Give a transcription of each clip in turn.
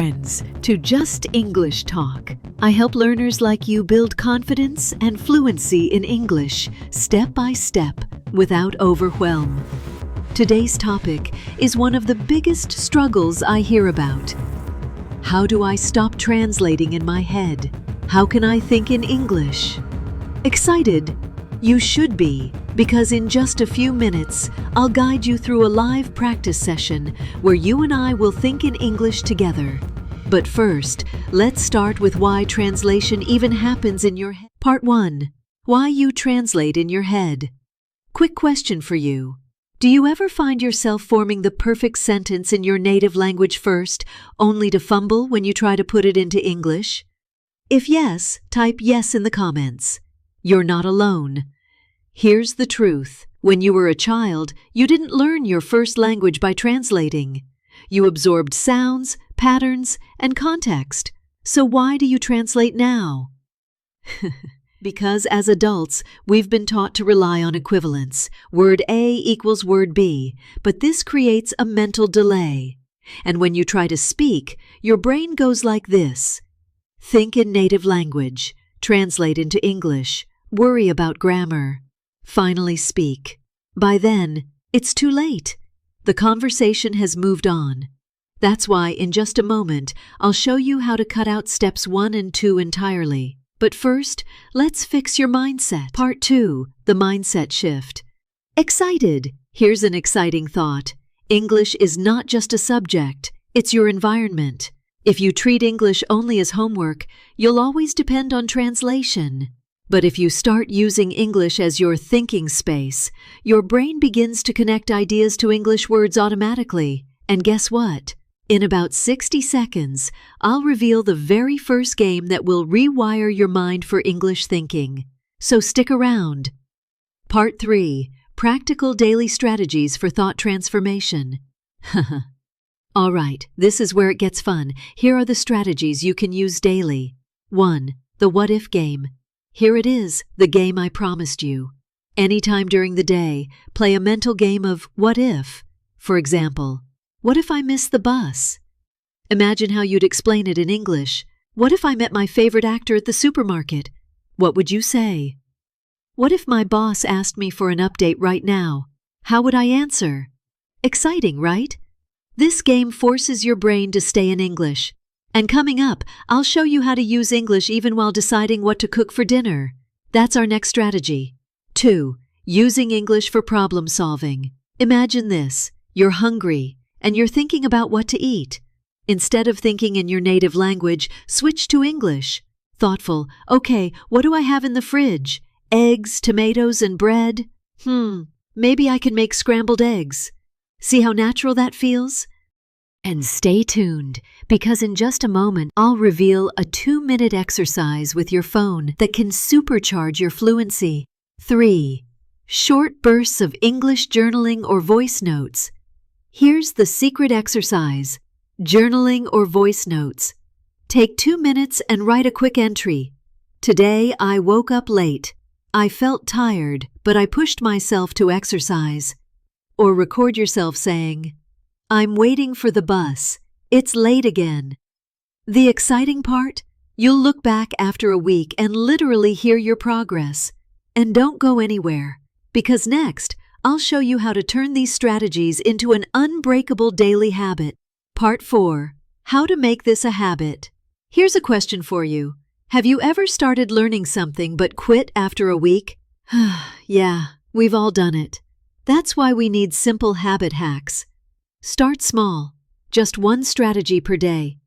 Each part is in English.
friends, to Just English Talk. I help learners like you build confidence and fluency in English, step by step, without overwhelm. Today's topic is one of the biggest struggles I hear about. How do I stop translating in my head? How can I think in English? Excited? You should be, because in just a few minutes, I'll guide you through a live practice session where you and I will think in English together. But first, let's start with why translation even happens in your head. Part 1. Why you translate in your head. Quick question for you. Do you ever find yourself forming the perfect sentence in your native language first, only to fumble when you try to put it into English? If yes, type yes in the comments. You're not alone. Here's the truth. When you were a child, you didn't learn your first language by translating. You absorbed sounds, patterns, and context. So why do you translate now? Because as adults, we've been taught to rely on equivalence. Word A equals word B, but this creates a mental delay. And when you try to speak, your brain goes like this. Think in native language, translate into English, worry about grammar. Finally speak. By then, it's too late. The conversation has moved on. That's why in just a moment, I'll show you how to cut out steps 1 and 2 entirely. But first, let's fix your mindset. Part 2, the mindset shift. Excited! Here's an exciting thought. English is not just a subject, it's your environment. If you treat English only as homework, you'll always depend on translation. But if you start using English as your thinking space, your brain begins to connect ideas to English words automatically. And guess what? In about 60 seconds, I'll reveal the very first game that will rewire your mind for English thinking. So stick around. Part 3. Practical daily strategies for thought transformation. All right, this is where it gets fun. Here are the strategies you can use daily. 1. The what-if game. Here it is, the game I promised you. Anytime during the day, play a mental game of what if. For example, what if I miss the bus? Imagine how you'd explain it in English. What if I met my favorite actor at the supermarket? What would you say? What if my boss asked me for an update right now? How would I answer? Exciting, right? This game forces your brain to stay in English. And coming up, I'll show you how to use English even while deciding what to cook for dinner. That's our next strategy. 2. Using English for problem solving. Imagine this. You're hungry, and you're thinking about what to eat. Instead of thinking in your native language, switch to English. Thoughtful. Okay, what do I have in the fridge? Eggs, tomatoes, and bread? Maybe I can make scrambled eggs. See how natural that feels? And stay tuned, because in just a moment, I'll reveal a 2-minute exercise with your phone that can supercharge your fluency. 3. Short bursts of English journaling or voice notes. Here's the secret exercise. Journaling or voice notes. Take 2 minutes and write a quick entry. Today I woke up late. I felt tired, but I pushed myself to exercise. Or record yourself saying, I'm waiting for the bus. It's late again. The exciting part? You'll look back after a week and literally hear your progress. And don't go anywhere, because next, I'll show you how to turn these strategies into an unbreakable daily habit. Part 4. How to make this a habit. Here's a question for you. Have you ever started learning something but quit after a week? Yeah, we've all done it. That's why we need simple habit hacks. Start small, just 1 strategy per day.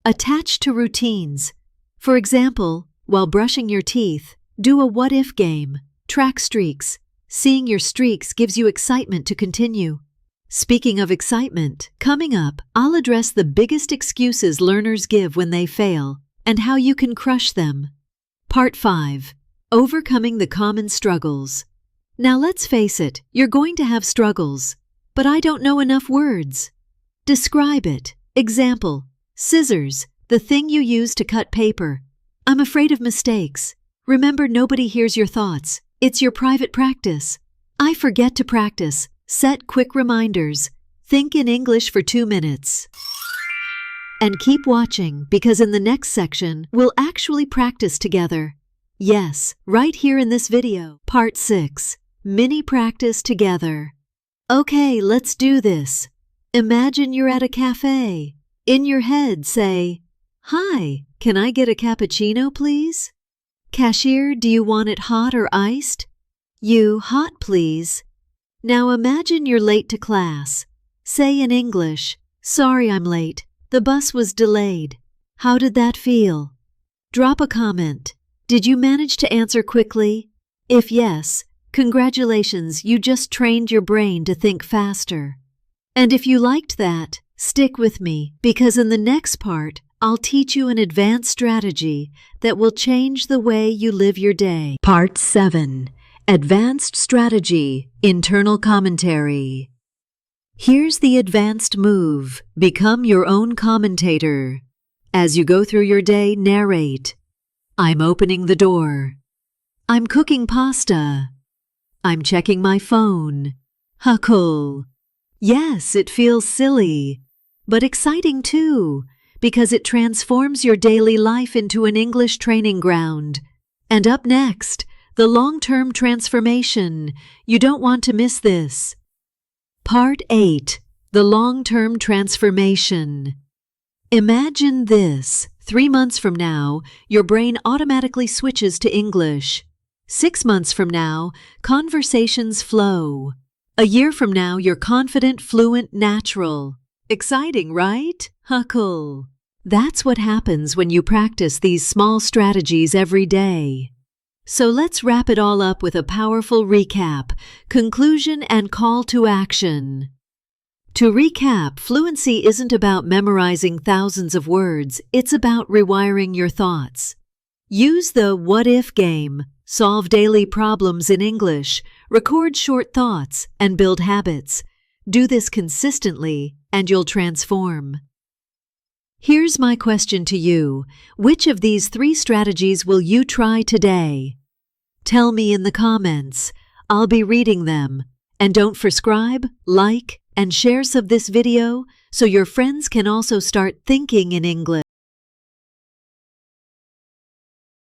Attach to routines. For example, while brushing your teeth, do a what-if game. Track streaks. Seeing your streaks gives you excitement to continue. Speaking of excitement, coming up, I'll address the biggest excuses learners give when they fail and how you can crush them. Part 5. Overcoming the common struggles. Now let's face it, you're going to have struggles. But I don't know enough words. Describe it. Example, scissors, the thing you use to cut paper. I'm afraid of mistakes. Remember, nobody hears your thoughts. It's your private practice. I forget to practice. Set quick reminders. Think in English for 2 minutes. And keep watching because in the next section, we'll actually practice together. Yes, right here in this video. Part 6. Mini practice together. Okay, let's do this. Imagine you're at a cafe. In your head, say, "Hi, can I get a cappuccino, please?" "Cashier, do you want it hot or iced?" "You, hot, please." Now imagine you're late to class. Say in English, "Sorry I'm late. The bus was delayed." How did that feel? Drop a comment. Did you manage to answer quickly? If yes, congratulations, you just trained your brain to think faster. And if you liked that, stick with me because in the next part, I'll teach you an advanced strategy that will change the way you live your day. Part 7. Advanced Strategy, Internal Commentary. Here's the advanced move. Become your own commentator. As you go through your day, narrate. I'm opening the door. I'm cooking pasta. I'm checking my phone. Huckle. Yes, it feels silly, but exciting too, because it transforms your daily life into an English training ground. And up next, the long-term transformation. You don't want to miss this. Part 8. The long-term transformation. Imagine this. 3 months from now, your brain automatically switches to English. 6 months from now, conversations flow. A year from now, you're confident, fluent, natural. Exciting, right? Huckle. That's what happens when you practice these small strategies every day. So let's wrap it all up with a powerful recap, conclusion, and call to action. To recap, fluency isn't about memorizing thousands of words, it's about rewiring your thoughts. Use the what-if game, solve daily problems in English, record short thoughts, and build habits. Do this consistently, and you'll transform. Here's my question to you. Which of these 3 strategies will you try today? Tell me in the comments. I'll be reading them. And don't subscribe, like, and share this video so your friends can also start thinking in English.